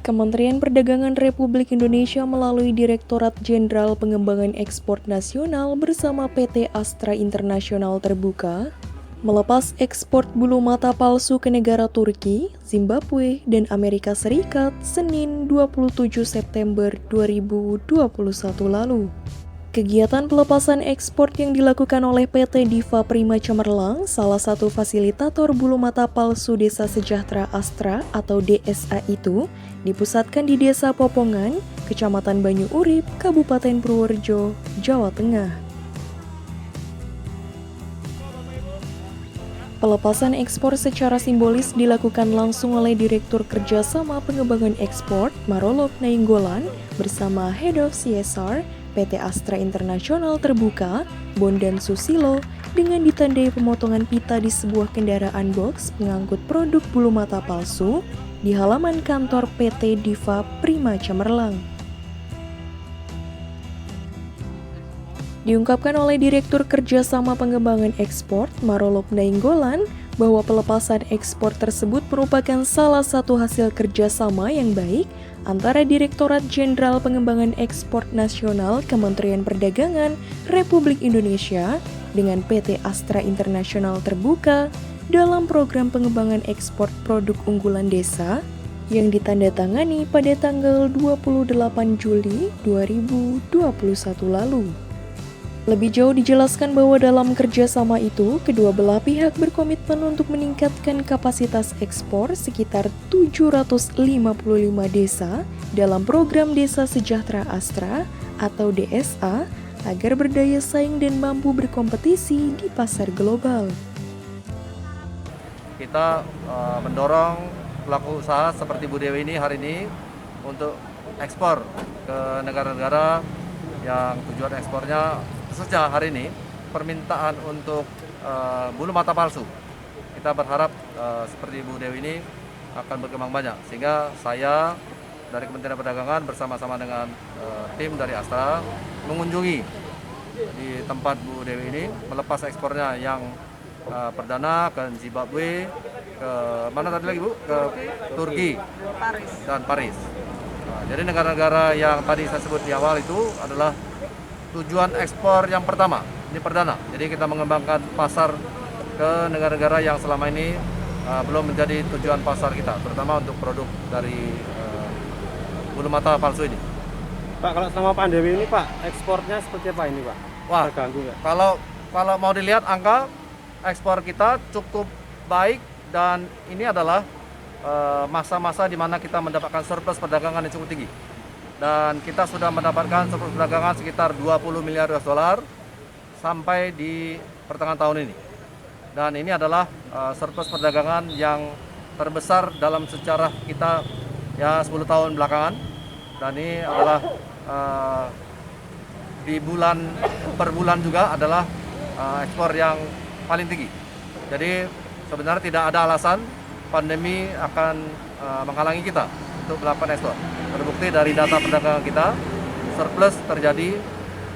Kementerian Perdagangan Republik Indonesia melalui Direktorat Jenderal Pengembangan Ekspor Nasional bersama PT Astra Internasional Terbuka melepas ekspor bulu mata palsu ke negara Turki, Zimbabwe, dan Amerika Serikat Senin 27 September 2021 lalu. Kegiatan pelepasan ekspor yang dilakukan oleh PT Diva Prima Cemerlang, salah satu fasilitator bulu mata palsu Desa Sejahtera Astra atau DSA itu, dipusatkan di Desa Popongan, Kecamatan Banyu Urip, Kabupaten Purworejo, Jawa Tengah. Pelepasan ekspor secara simbolis dilakukan langsung oleh Direktur Kerjasama Pengembangan Ekspor, Marolop Nainggolan, bersama Head of CSR, PT Astra Internasional Terbuka, Bondan Susilo, dengan ditandai pemotongan pita di sebuah kendaraan box pengangkut produk bulu mata palsu di halaman kantor PT Diva Prima Cemerlang. Diungkapkan oleh Direktur Kerjasama Pengembangan Ekspor, Marolop Nainggolan, bahwa pelepasan ekspor tersebut merupakan salah satu hasil kerjasama yang baik antara Direktorat Jenderal Pengembangan Ekspor Nasional Kementerian Perdagangan Republik Indonesia dengan PT Astra Internasional Terbuka dalam program pengembangan ekspor produk unggulan desa yang ditandatangani pada tanggal 28 Juli 2021 lalu. Lebih jauh dijelaskan bahwa dalam kerjasama itu, kedua belah pihak berkomitmen untuk meningkatkan kapasitas ekspor sekitar 755 desa dalam program Desa Sejahtera Astra atau DSA agar berdaya saing dan mampu berkompetisi di pasar global. Kita mendorong pelaku usaha seperti Bu Dewi ini hari ini untuk ekspor ke negara-negara yang tujuan ekspornya. Sejak hari ini permintaan untuk bulu mata palsu, kita berharap seperti Bu Dewi ini akan berkembang banyak, sehingga saya dari Kementerian Perdagangan bersama-sama dengan tim dari Astra mengunjungi di tempat Bu Dewi ini melepas ekspornya yang perdana ke Zimbabwe, ke mana tadi lagi Bu? Ke Turki dan Paris. Nah, jadi negara-negara yang tadi saya sebut di awal itu adalah tujuan ekspor yang pertama, ini perdana. Jadi kita mengembangkan pasar ke negara-negara yang selama ini belum menjadi tujuan pasar kita, terutama untuk produk dari bulu mata palsu ini. Pak, kalau selama pandemi ini Pak, ekspornya seperti apa ini Pak? Wah, terganggu nggak? Kalau mau dilihat angka ekspor kita cukup baik, dan ini adalah masa-masa di mana kita mendapatkan surplus perdagangan yang cukup tinggi. Dan kita sudah mendapatkan surplus perdagangan sekitar 20 miliar US dollar sampai di pertengahan tahun ini. Dan ini adalah surplus perdagangan yang terbesar dalam sejarah kita ya 10 tahun belakangan. Dan ini adalah di bulan per bulan juga adalah ekspor yang paling tinggi. Jadi sebenarnya tidak ada alasan pandemi akan menghalangi kita untuk melakukan ekspor. Terbukti dari data perdagangan kita, surplus terjadi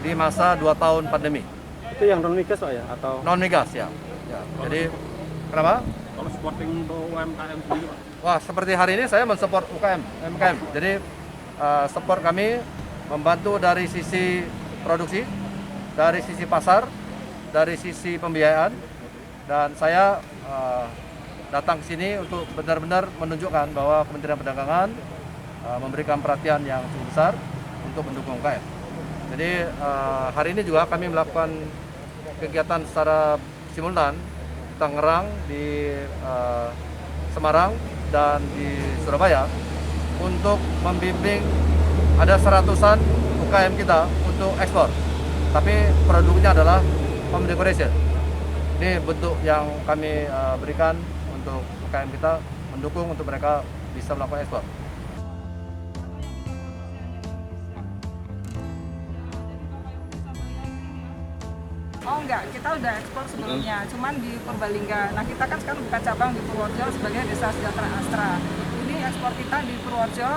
di masa 2 tahun pandemi. Itu yang non migas Pak ya? Atau non migas ya. Jadi kenapa? Kalau supporting untuk UMKM sendiri Pak? Wah, seperti hari ini saya mensupport UMKM. Jadi support kami membantu dari sisi produksi, dari sisi pasar, dari sisi pembiayaan, dan saya datang ke sini untuk benar-benar menunjukkan bahwa Kementerian Perdagangan memberikan perhatian yang cukup besar untuk mendukung UMKM. Jadi hari ini juga kami melakukan kegiatan secara simultan di Tangerang, di Semarang, dan di Surabaya untuk membimbing ada 100-an UMKM kita untuk ekspor. Tapi produknya adalah home decoration. Ini bentuk yang kami berikan untuk UMKM kita, mendukung untuk mereka bisa melakukan ekspor. Oh enggak, kita udah ekspor sebelumnya, cuman di Purbalingga. Nah kita kan sekarang buka cabang di Purworejo sebagai Desa Sejahtera Astra. Ini ekspor kita di Purworejo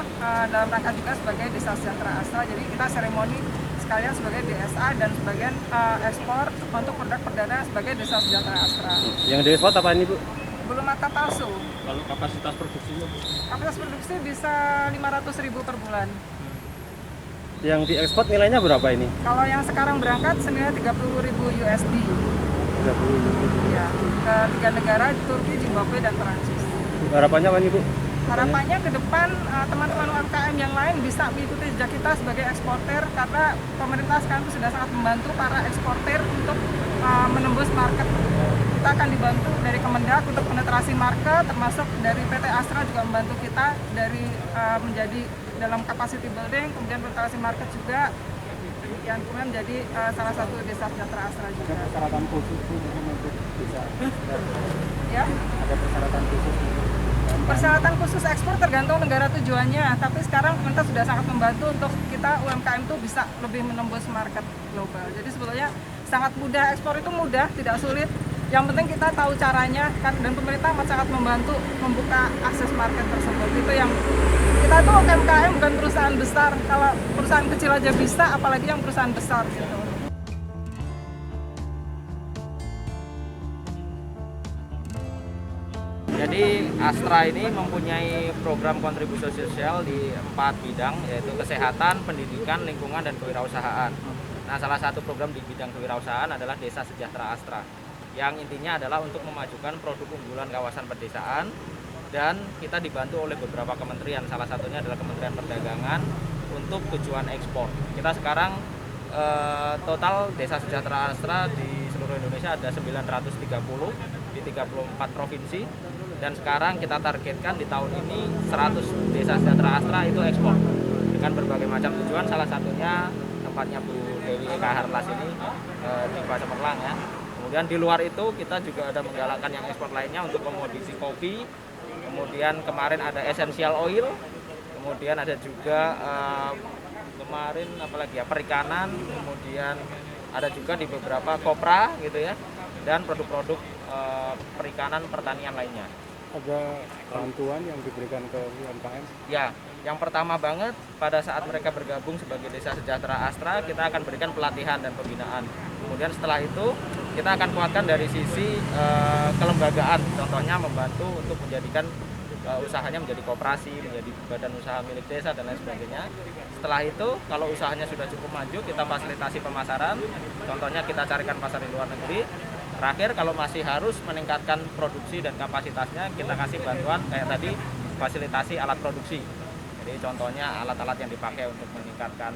dalam rangka juga sebagai Desa Sejahtera Astra. Jadi kita seremoni sekalian sebagai DSA dan sebagian ekspor untuk produk perdana sebagai Desa Sejahtera Astra. yang diekspor apa ini Bu? bulu mata palsu. Kalau kapasitas produksinya Kapasitas produksi bisa 500.000 per bulan. Yang diekspor nilainya berapa ini? Kalau yang sekarang berangkat senilai 30.000 USD. 30.000. Ya, ke 3 negara, Turki, Zimbabwe, dan Perancis. Harapannya apa nih Bu? Harapannya ke depan teman-teman UMKM yang lain bisa mengikuti jejak kita sebagai eksportir, karena pemerintah sekarang sudah sangat membantu para eksportir untuk menembus market. Kita akan dibantu dari Kemendak untuk penetrasi market, termasuk dari PT Astra juga membantu kita dari menjadi dalam capacity building, kemudian penetrasi market juga, yang kemudian menjadi salah satu desa sejahtera Astra juga. ada persyaratan khusus untuk bisa Ya. ada persyaratan khusus Persyaratan khusus ekspor tergantung negara tujuannya, tapi sekarang pemerintah sudah sangat membantu untuk kita UMKM itu bisa lebih menembus market global. Jadi sebetulnya sangat mudah, ekspor itu mudah, tidak sulit. Yang penting kita tahu caranya kan, dan pemerintah sangat membantu membuka akses market tersebut. Itu yang kita tuh UMKM bukan perusahaan besar. Kalau perusahaan kecil aja bisa, apalagi yang perusahaan besar gitu. Jadi Astra ini mempunyai program kontribusi sosial di 4 bidang, yaitu kesehatan, pendidikan, lingkungan, dan kewirausahaan. Nah, salah satu program di bidang kewirausahaan adalah Desa Sejahtera Astra, yang intinya adalah untuk memajukan produk unggulan kawasan pedesaan, dan kita dibantu oleh beberapa kementerian, salah satunya adalah Kementerian Perdagangan untuk tujuan ekspor. Kita sekarang total Desa Sejahtera Astra di seluruh Indonesia ada 930 di 34 provinsi, dan sekarang kita targetkan di tahun ini 100 Desa Sejahtera Astra itu ekspor dengan berbagai macam tujuan, salah satunya tempatnya Bu Dewi Eka Harlas ini di Pasar Merlang ya. Kemudian di luar itu kita juga ada menggalakkan yang ekspor lainnya untuk komoditi kopi, kemudian kemarin ada essential oil, kemudian ada juga kemarin apalagi ya, perikanan, kemudian ada juga di beberapa kopra gitu ya, dan produk-produk perikanan pertanian lainnya. Ada bantuan yang diberikan ke UMKM? Ya, yang pertama banget pada saat mereka bergabung sebagai Desa Sejahtera Astra, kita akan berikan pelatihan dan pembinaan. Kemudian setelah itu kita akan kuatkan dari sisi kelembagaan, contohnya membantu untuk menjadikan usahanya menjadi koperasi, menjadi badan usaha milik desa dan lain sebagainya. Setelah itu kalau usahanya sudah cukup maju, kita fasilitasi pemasaran, contohnya kita carikan pasar di luar negeri. Terakhir, kalau masih harus meningkatkan produksi dan kapasitasnya, kita kasih bantuan kayak tadi, fasilitasi alat produksi. Jadi contohnya alat-alat yang dipakai untuk meningkatkan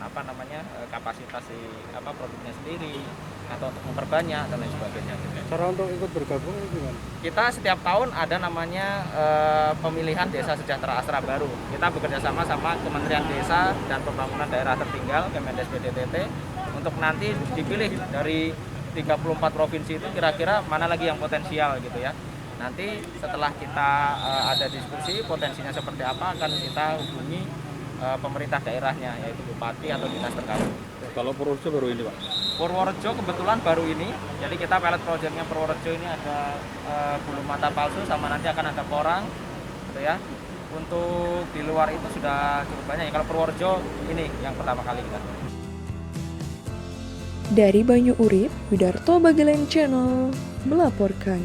kapasitas produknya sendiri, atau untuk memperbanyak dan lain sebagainya. Cara untuk ikut bergabung gimana? Kita setiap tahun ada namanya pemilihan Desa Sejahtera Astra baru. Kita bekerja sama Kementerian Desa dan Pembangunan Daerah Tertinggal, Kemendes PDTT, untuk nanti dipilih dari 34 provinsi itu kira-kira mana lagi yang potensial gitu ya. Nanti setelah kita ada diskusi potensinya seperti apa, akan kita hubungi pemerintah daerahnya, yaitu bupati atau dinas terkait. kalau Purworejo baru ini Pak? Purworejo kebetulan baru ini, jadi kita pilot projectnya Purworejo ini ada bulu mata palsu, sama nanti akan ada porang gitu ya. Untuk di luar itu sudah cukup banyak ya. Kalau Purworejo ini yang pertama kali kita. Dari Banyu Urip, Widarto Bagelen Channel melaporkan.